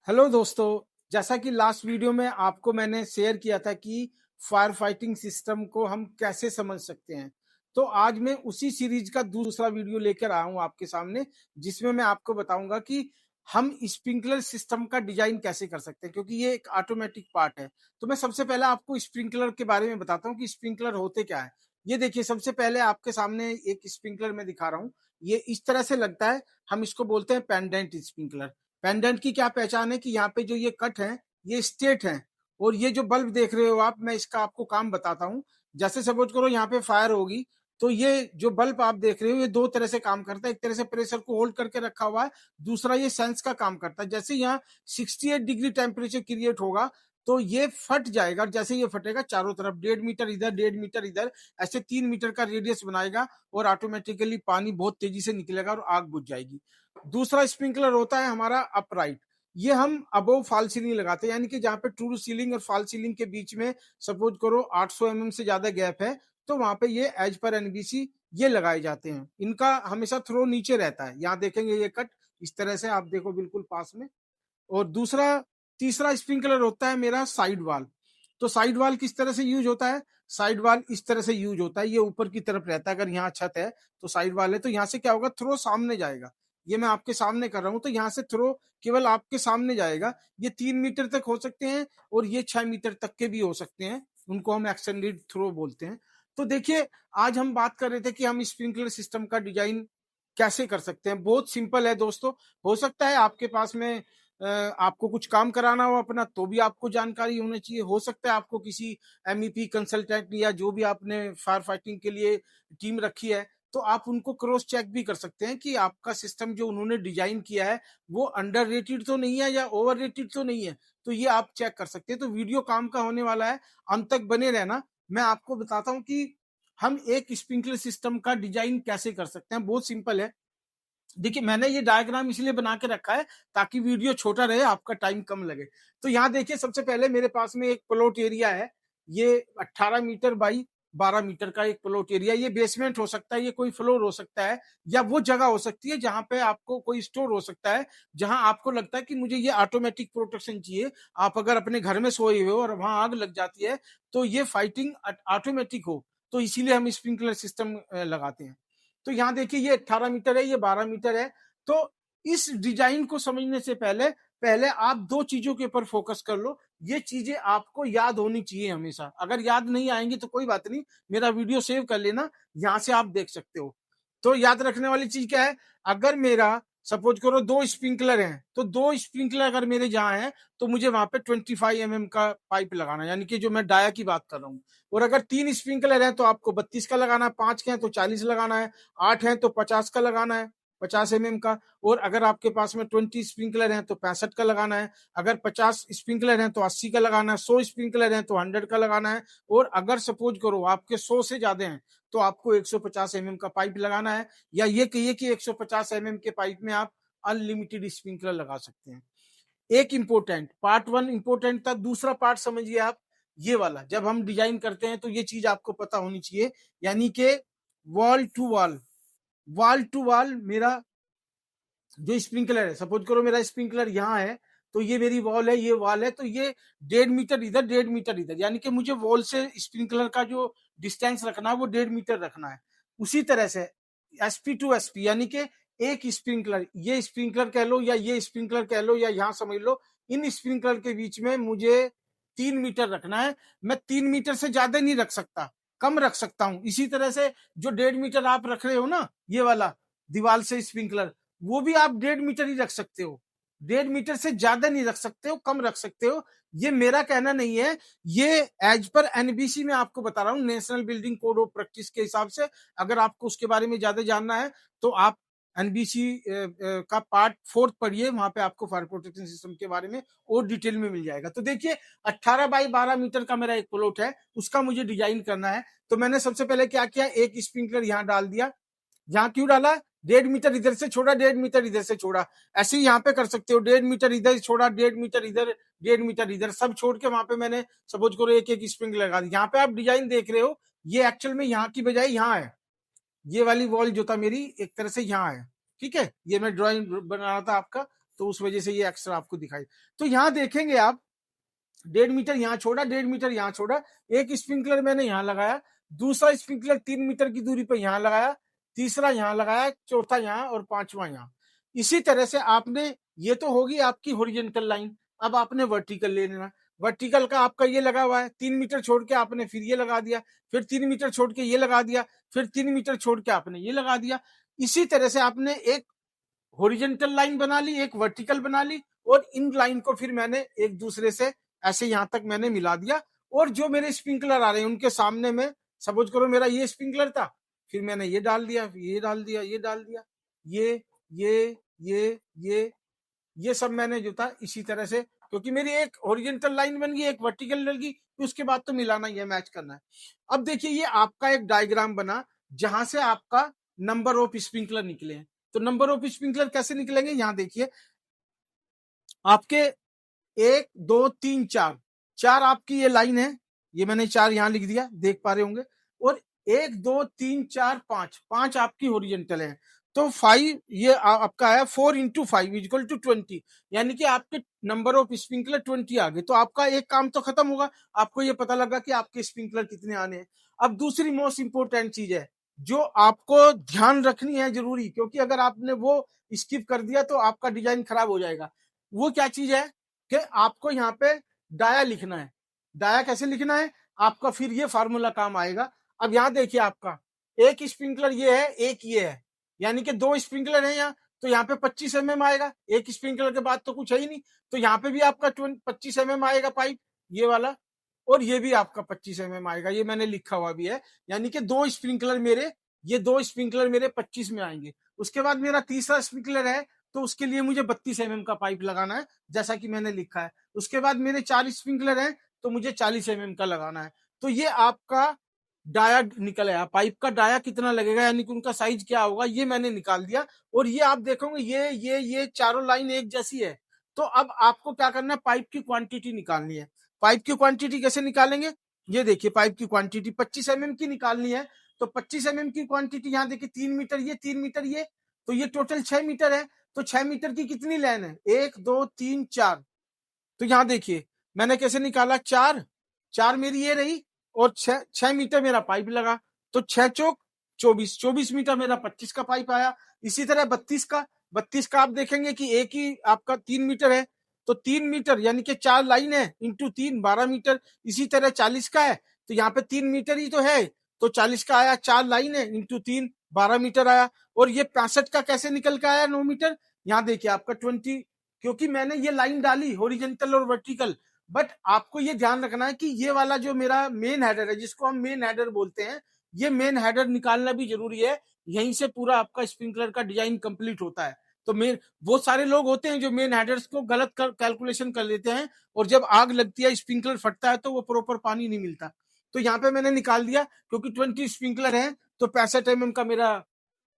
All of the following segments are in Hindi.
हेलो दोस्तों। जैसा कि लास्ट वीडियो में आपको मैंने शेयर किया था कि फायर फाइटिंग सिस्टम को हम कैसे समझ सकते हैं, तो आज मैं उसी सीरीज का दूसरा वीडियो लेकर आया हूं आपके सामने, जिसमें मैं आपको बताऊंगा कि हम स्प्रिंकलर सिस्टम का डिजाइन कैसे कर सकते हैं, क्योंकि ये एक ऑटोमेटिक पार्ट है। तो मैं सबसे पहले आपको स्प्रिंकलर के बारे में बताता हूँ कि स्प्रिंकलर होते क्या है। ये देखिए, सबसे पहले आपके सामने एक स्प्रिंकलर में दिखा रहा हूँ। ये इस तरह से लगता है, हम इसको बोलते हैं पेंडेंट स्प्रिंकलर। पेंडेंट की क्या पहचान है कि यहाँ पे जो ये कट है ये स्ट्रेट है, और ये जो बल्ब देख रहे हो आप, मैं इसका आपको काम बताता हूँ। जैसे सपोज करो यहाँ पे फायर होगी, तो ये जो बल्ब आप देख रहे हो ये दो तरह से काम करता है। एक तरह से प्रेशर को होल्ड करके रखा हुआ है, दूसरा ये सेंस का काम करता है। जैसे यहाँ 68 डिग्री टेम्परेचर क्रिएट होगा तो ये फट जाएगा। जैसे ये फटेगा, चारों तरफ 1.5 मीटर इधर 1.5 मीटर इधर, ऐसे 3 मीटर का रेडियस बनाएगा और ऑटोमेटिकली पानी बहुत तेजी से निकलेगा और आग बुझ जाएगी। दूसरा स्प्रिंकलर होता है हमारा अपराइट। ये हम अबोव फॉल सीलिंग लगाते हैं, यानी कि जहाँ पे ट्रू सीलिंग और फॉल सीलिंग के बीच में सपोज करो 800 mm से ज्यादा गैप है, तो वहां पे ये एज पर एनबीसी ये लगाए जाते हैं। इनका हमेशा थ्रो नीचे रहता है। यहाँ देखेंगे ये कट इस तरह से, आप देखो बिल्कुल पास में। और दूसरा तीसरा स्प्रिंकलर होता है मेरा साइड वाल। तो साइड वाल किस तरह से यूज होता है? साइड वाल इस तरह से यूज होता है, ये ऊपर की तरफ रहता है। अगर यहाँ छत है तो साइड वाल है, तो यहाँ से क्या होगा, थ्रो सामने जाएगा। ये मैं आपके सामने कर रहा हूँ, तो यहाँ से थ्रो केवल आपके सामने जाएगा। ये 3 मीटर तक हो सकते हैं और ये 6 मीटर तक के भी हो सकते हैं। उनको हम एक्सटेंडेड थ्रो बोलते हैं। तो देखिए, आज हम बात कर रहे थे कि हम स्प्रिंकलर सिस्टम का डिजाइन कैसे कर सकते हैं। बहुत सिंपल है दोस्तों। हो सकता है आपके पास में आपको कुछ काम कराना हो अपना, तो भी आपको जानकारी होनी चाहिए। हो सकता है आपको किसी एमईपी कंसल्टेंट या जो भी आपने फायर फाइटिंग के लिए टीम रखी है, तो आप उनको क्रॉस चेक भी कर सकते हैं कि आपका सिस्टम जो उन्होंने डिजाइन किया है वो अंडर रेटेड तो नहीं है या ओवर रेटेड तो नहीं है। तो ये आप चेक कर सकते हैं। तो वीडियो काम का होने वाला है, अंत तक बने रहना। मैं आपको बताता हूँ कि हम एक स्प्रिंकलर सिस्टम का डिजाइन कैसे कर सकते हैं। बहुत सिंपल है। देखिए, मैंने ये डायग्राम इसलिए बना के रखा है ताकि वीडियो छोटा रहे, आपका टाइम कम लगे। तो यहाँ देखिए, सबसे पहले मेरे पास में एक प्लॉट एरिया है। ये 18 मीटर बाई 12 मीटर का एक प्लॉट एरिया। ये बेसमेंट हो सकता है, ये कोई फ्लोर हो सकता है, या वो जगह हो सकती है जहां पे आपको कोई स्टोर हो सकता है, जहां आपको लगता है कि मुझे ये ऑटोमेटिक प्रोटेक्शन चाहिए। आप अगर अपने घर में सोए हुए हो और वहां आग लग जाती है तो ये फाइटिंग ऑटोमेटिक हो, तो इसीलिए हम स्प्रिंकलर सिस्टम लगाते हैं। तो यहाँ देखिए, ये 18 मीटर है, ये 12 मीटर है। तो इस डिजाइन को समझने से पहले पहले आप दो चीजों के ऊपर फोकस कर लो। ये चीजें आपको याद होनी चाहिए हमेशा। अगर याद नहीं आएंगी तो कोई बात नहीं, मेरा वीडियो सेव कर लेना, यहाँ से आप देख सकते हो। तो याद रखने वाली चीज क्या है? अगर मेरा सपोज करो 2 स्प्रिंकलर हैं, तो 2 स्प्रिंकलर अगर मेरे जहां हैं, तो मुझे वहां पे 25 mm का पाइप लगाना, यानी कि जो मैं डाया की बात कर रहा हूँ। और अगर 3 स्प्रिंकलर है तो आपको 32 का लगाना है, 5 के हैं तो 40 लगाना है, 8 है तो 50 का लगाना है, 50 mm का। और अगर आपके पास में 20 स्प्रिंकलर हैं तो 65 का लगाना है। अगर 50 स्प्रिंकलर हैं तो 80 का लगाना है। 100 स्प्रिंकलर हैं तो 100 का लगाना है। और अगर सपोज करो आपके 100 से ज्यादा हैं तो आपको 150 mm का पाइप लगाना है। या ये कहिए कि 150 mm के पाइप में आप अनलिमिटेड स्प्रिंकलर लगा सकते हैं। एक इंपोर्टेंट पार्ट वन इंपोर्टेंट था, दूसरा पार्ट समझिए आप। ये वाला जब हम डिजाइन करते हैं तो ये चीज आपको पता होनी चाहिए, यानी कि wall to wall. Wall to wall मेरा जो स्प्रिंकलर है, सपोज करो मेरा स्प्रिंकलर यहाँ है, तो ये मेरी वॉल है, ये वॉल है, तो ये 1.5 मीटर इधर 1.5 मीटर इधर, यानी कि मुझे वॉल से स्प्रिंकलर का जो डिस्टेंस रखना है वो 1.5 मीटर रखना है। उसी तरह से एसपी टू एसपी, यानी कि एक स्प्रिंकलर, ये स्प्रिंकलर कह लो या ये स्प्रिंकलर कह लो या यहाँ समझ लो, इन स्प्रिंकलर के बीच में मुझे 3 मीटर रखना है। मैं 3 मीटर से ज्यादा नहीं रख सकता, कम रख सकता हूं। इसी तरह से जो 1.5 मीटर आप रख रहे हो ना, ये वाला दीवार से स्प्रिंकलर, वो भी आप 1.5 मीटर ही रख सकते हो। 1.5 मीटर से ज्यादा नहीं रख सकते हो, कम रख सकते हो। ये मेरा कहना नहीं है, ये एज पर एनबीसी में आपको बता रहा हूँ, national building code of practice के हिसाब से। अगर आपको उसके बारे में ज्यादा जानना है तो आप एनबीसी का पार्ट 4 पढ़िए, वहां पे आपको फायर प्रोटेक्शन सिस्टम के बारे में और डिटेल में मिल जाएगा। तो देखिए, 18 बाई 12 मीटर का मेरा एक प्लॉट है, उसका मुझे डिजाइन करना है। तो मैंने सबसे पहले क्या किया, एक स्प्रिंकलर यहाँ डाल दिया। यहाँ क्यों डाला? 1.5 मीटर इधर से छोड़ा, 1.5 मीटर इधर से छोड़ा। ऐसे ही यहाँ पे कर सकते हो, 1.5 मीटर इधर छोड़ा, 1.5 मीटर इधर, 1.5 मीटर इधर, सब छोड़ के वहां पे मैंने सपोज करो एक एक स्प्रिंग लगा दी। यहाँ पे आप डिजाइन देख रहे हो, ये एक्चुअल में यहाँ की बजाय यहाँ है। ये वाली वॉल जो था मेरी एक तरह से यहाँ है, ठीक है। ये मैं ड्राइंग बना रहा था आपका, तो उस वजह से ये एक्स्ट्रा आपको दिखाई। तो यहाँ देखेंगे आप 1.5 मीटर यहाँ छोड़ा, 1.5 मीटर यहाँ छोड़ा, एक स्प्रिंकलर मैंने यहाँ लगाया, दूसरा स्प्रिंकलर 3 मीटर की दूरी पर यहाँ लगाया, तीसरा यहाँ लगाया, चौथा यहाँ और पांचवा यहाँ। इसी तरह से आपने, ये तो होगी आपकी हॉरिजॉन्टल लाइन। अब आपने वर्टिकल ले लेना। वर्टिकल का आपका ये लगा हुआ है, 3 मीटर छोड़ के आपने फिर ये लगा दिया, फिर 3 मीटर छोड़ के ये लगा दिया, फिर 3 मीटर छोड़ के आपने ये लगा दिया। इसी तरह से आपने एक हॉरिजॉन्टल लाइन बना ली, एक वर्टिकल बना ली, और इन लाइन को फिर मैंने एक दूसरे से ऐसे यहां तक मैंने मिला दिया। और जो मेरे स्प्रिंकलर आ रहे हैं उनके सामने में, सपोज करो मेरा ये स्प्रिंकलर था, फिर मैंने ये डाल दिया, ये डाल दिया, ये डाल दिया, ये सब मैंने जो था इसी तरह से, क्योंकि मेरी एक हॉरिजॉन्टल लाइन बन गई, एक वर्टिकल बन गई, उसके बाद तो मिलाना ही है, मैच करना है। अब देखिए ये आपका एक डायग्राम बना जहां से आपका नंबर ऑफ स्प्रिंकलर निकले हैं। तो नंबर ऑफ स्प्रिंकलर कैसे निकलेंगे, यहां देखिए आपके 1 2 3 4 4 आपकी ये लाइन है, ये मैंने 4 यहां लिख दिया, देख पा रहे होंगे। और 1 2 3 4 5 5 आपकी हॉरिजॉन्टल है। तो 5 ये आपका है 4 × 5 = 20, यानी कि आपके नंबर ऑफ स्प्रिंकलर 20 आ गए। तो आपका एक काम तो खत्म होगा, आपको ये पता लगा कि आपके स्प्रिंकलर कितने आने हैं। अब दूसरी मोस्ट इंपोर्टेंट चीज है जो आपको ध्यान रखनी है जरूरी, क्योंकि अगर आपने वो स्किप कर दिया तो आपका डिजाइन खराब हो जाएगा। वो क्या चीज है कि आपको यहाँ पे डाया लिखना है। डाया कैसे लिखना है, आपका फिर ये फार्मूला काम आएगा। अब यहाँ देखिए आपका एक स्प्रिंकलर ये है, एक ये है, यानी कि 2 स्प्रिंकलर है यहाँ, तो यहाँ पे 25 mm आएगा। एक स्प्रिंकलर के बाद तो कुछ है ही नहीं, तो यहाँ पे भी आपका 25 mm आएगा पाइप, ये वाला, और ये भी आपका 25 mm आएगा, ये मैंने लिखा हुआ भी है। यानी कि 2 स्प्रिंकलर मेरे, ये 2 स्प्रिंकलर मेरे 25 में आएंगे। उसके बाद मेरा तीसरा स्प्रिंकलर है, तो उसके लिए मुझे 32 mm का पाइप लगाना है, जैसा कि मैंने लिखा है। उसके बाद मेरे 4 स्प्रिंकलर हैं, तो मुझे 40 mm का लगाना है। तो ये आपका डाया निकल आया, पाइप का डाया कितना लगेगा, यानी कि उनका साइज क्या होगा, ये मैंने निकाल दिया। और ये आप देखोगे ये चारों लाइन एक जैसी है। तो अब आपको क्या करना है, पाइप की क्वांटिटी निकालनी है। पाइप की क्वांटिटी कैसे निकालेंगे, ये देखिए पाइप की क्वांटिटी 25 mm की निकालनी है। तो 25 mm की क्वांटिटी यहाँ देखिए 3 मीटर ये, 3 मीटर ये, तो ये टोटल 6 मीटर है। तो 6 मीटर की कितनी लाइन है, 1 2 3 4। तो यहाँ देखिए मैंने कैसे निकाला, 4 मेरी ये रही, और 6 मीटर मेरा पाइप लगा, तो 6 चौक 24, 24 मीटर मेरा 25 का पाइप आया। इसी तरह 32 का आप देखेंगे कि एक ही आपका 3 मीटर है, तो 3 मीटर यानी कि 4 लाइन है इंटू 3 12 मीटर। इसी तरह 40 का है, तो यहाँ पे 3 मीटर ही तो है, तो 40 का आया, 4 लाइन है इंटू 3 12 मीटर आया। और ये 65 का कैसे निकल के आया 9 मीटर, यहाँ देखिए आपका 20, क्योंकि मैंने ये लाइन डाली हॉरिजॉन्टल और वर्टिकल। बट आपको ये ध्यान रखना है कि ये वाला जो मेरा मेन हेडर है, जिसको हम मेन हेडर बोलते हैं, ये मेन हेडर निकालना भी जरूरी है। यहीं से पूरा आपका स्प्रिंकलर का डिजाइन कंप्लीट होता है। तो मेन, वो सारे लोग होते हैं जो मेन हेडर्स को गलत कैलकुलेशन कर लेते हैं, और जब आग लगती है स्प्रिंकलर फटता है तो वो प्रॉपर पानी नहीं मिलता। तो यहाँ पे मैंने निकाल दिया, क्योंकि 20 स्प्रिंकलर है, तो 65 mm का मेरा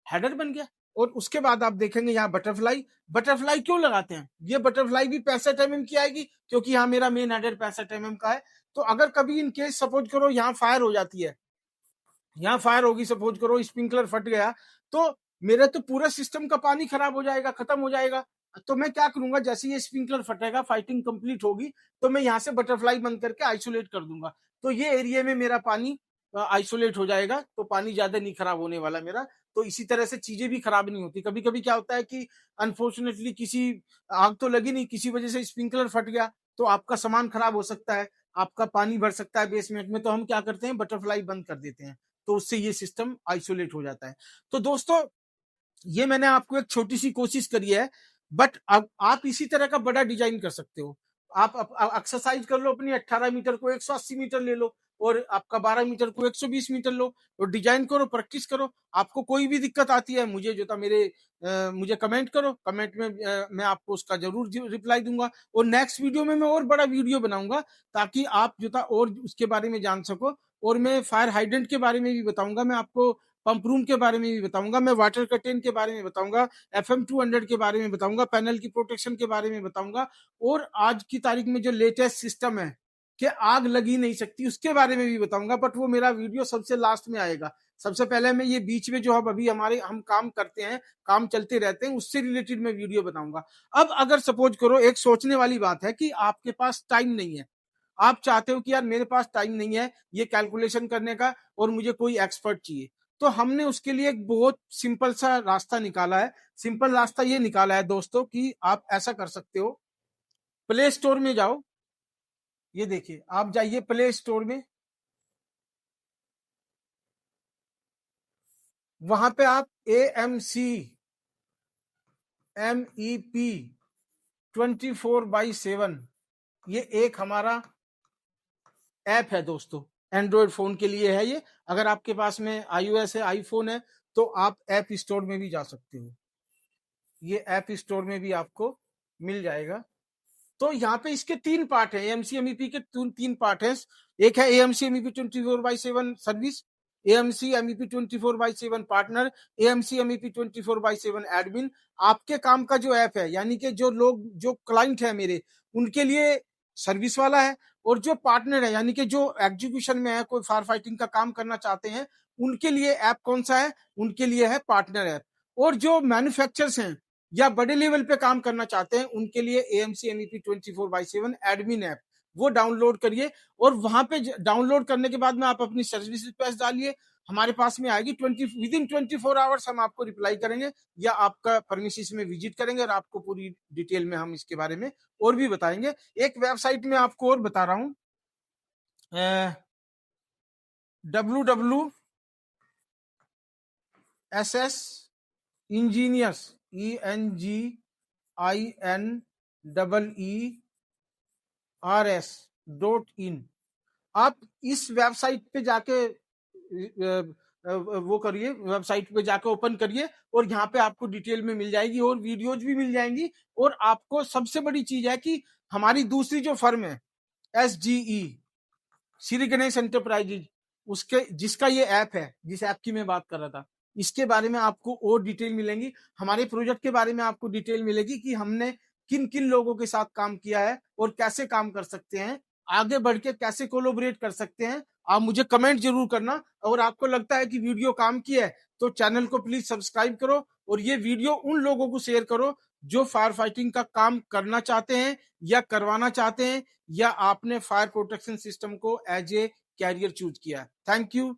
हेडर बन गया। और उसके बाद आप देखेंगे यहाँ बटरफ्लाई क्यों लगाते हैं, ये बटरफ्लाई भी 65 mm की आएगी, क्योंकि यहाँ मेरा मेन हेडर 65 mm का है। तो अगर कभी इन केस सपोज करो यहाँ फायर हो जाती है, यहाँ फायर होगी, सपोज करो स्प्रिंकलर फट गया, तो मेरा तो पूरा सिस्टम का पानी खराब हो जाएगा, खत्म हो जाएगा। तो मैं क्या करूंगा, जैसे ये स्प्रिंकलर फटेगा, फाइटिंग कंप्लीट होगी, तो मैं यहाँ से बटरफ्लाई बंद करके आइसोलेट कर दूंगा। तो ये एरिया में मेरा पानी आइसोलेट हो जाएगा, तो पानी ज्यादा नहीं खराब होने वाला मेरा। तो इसी तरह से चीजें भी खराब नहीं होती। कभी कभी क्या होता है कि अनफॉर्चुनेटली किसी, आग तो लगी नहीं, किसी वजह से स्प्रिंकलर फट गया, तो आपका सामान खराब हो सकता है, आपका पानी भर सकता है बेसमेंट में। तो हम क्या करते हैं, बटरफ्लाई बंद कर देते हैं, तो उससे ये सिस्टम आइसोलेट हो जाता है। तो दोस्तों ये मैंने आपको एक छोटी सी कोशिश करी है, बट अब आप इसी तरह का बड़ा डिजाइन कर सकते हो। आप एक्सरसाइज कर लो, अपनी 18 मीटर को 180 मीटर ले लो, और आपका 12 मीटर को 120 मीटर लो, और डिजाइन करो, प्रैक्टिस करो। आपको कोई भी दिक्कत आती है, मुझे जो था मुझे कमेंट करो, कमेंट में मैं आपको उसका जरूर रिप्लाई दूंगा। और नेक्स्ट वीडियो में मैं और बड़ा वीडियो बनाऊंगा, ताकि आप जो था और उसके बारे में जान सको। और मैं फायर हाइड्रेंट के बारे में भी बताऊंगा, मैं आपको पंप रूम के बारे में भी बताऊंगा, मैं वाटर कर्टेन के बारे में बताऊंगा, FM200 के बारे में बताऊंगा, पैनल की प्रोटेक्शन के बारे में बताऊंगा, और आज की तारीख में जो लेटेस्ट सिस्टम है कि आग लगी नहीं सकती, उसके बारे में भी बताऊंगा। बट वो मेरा वीडियो सबसे लास्ट में आएगा, सबसे पहले मैं ये बीच में जो अभी हम काम करते हैं, काम चलते रहते हैं, उससे रिलेटेड मैं वीडियो बताऊंगा। अब अगर सपोज करो, एक सोचने वाली बात है कि आपके पास टाइम नहीं है, आप चाहते हो कि यार मेरे पास टाइम नहीं है ये कैलकुलेशन करने का और मुझे कोई एक्सपर्ट चाहिए, तो हमने उसके लिए एक बहुत सिंपल सा रास्ता निकाला है। सिंपल रास्ता ये निकाला है दोस्तों कि आप ऐसा कर सकते हो, प्ले स्टोर में जाओ, ये देखिए आप जाइए प्ले स्टोर में, वहां पे आप AMC MEP 24/7 ये एक हमारा ऐप है दोस्तों, एंड्रॉयड फोन के लिए है ये। अगर आपके पास में iOS है, आईफोन है, तो आप ऐप स्टोर में भी जा सकते हो, ये ऐप स्टोर में भी आपको मिल जाएगा। तो यहाँ पे इसके 3 पार्ट है, AMC MEP के 3 पार्ट है। एक है AMC MEP 24/7 service, AMC MEP 24/7 partner, AMC MEP 24/7 admin. आपके काम का जो ऐप है, यानी कि जो लोग, जो क्लाइंट है मेरे, उनके लिए सर्विस वाला है, और जो पार्टनर है यानी कि जो एग्जीक्यूशन में है, कोई फायर फाइटिंग का काम करना चाहते हैं, उनके लिए ऐप कौन सा है, उनके लिए है पार्टनर ऐप। और जो मैन्युफैक्चरर्स हैं या बड़े लेवल पे काम करना चाहते हैं, उनके लिए AMC MEP 24/7 एडमिन ऐप, वो डाउनलोड करिए। और वहां पे डाउनलोड करने के बाद में आप अपनी सर्विस रिक्वेस्ट डालिए, हमारे पास में आएगी। विदिन 24 आवर्स हम आपको रिप्लाई करेंगे या आपका परमिशिस में विजिट करेंगे, और आपको पूरी डिटेल में हम इसके बारे में और भी बताएंगे। एक वेबसाइट में आपको और बता रहा हूं, WWSS इंजीनियर्स ENGINEERS.in। आप इस वेबसाइट पे जाके वो करिए, वेबसाइट पे जाके ओपन करिए, और यहाँ पे आपको डिटेल में मिल जाएगी और वीडियोज भी मिल जाएंगी। और आपको सबसे बड़ी चीज है कि हमारी दूसरी जो फर्म है SGE, श्री गणेश एंटरप्राइजेज, उसके जिसका ये ऐप है, जिस ऐप की मैं बात कर रहा था, इसके बारे में आपको और डिटेल मिलेंगी। हमारे प्रोजेक्ट के बारे में आपको डिटेल मिलेगी कि हमने किन किन लोगों के साथ काम किया है और कैसे काम कर सकते हैं, आगे बढ़ के कैसे कोलैबोरेट कर सकते हैं। आप मुझे कमेंट जरूर करना। और आपको लगता है कि वीडियो काम की है, तो चैनल को प्लीज सब्सक्राइब करो, और ये वीडियो उन लोगों को शेयर करो जो फायर फाइटिंग का काम करना चाहते हैं या करवाना चाहते हैं, या आपने फायर प्रोटेक्शन सिस्टम को एज ए कैरियर चूज किया। Thank you.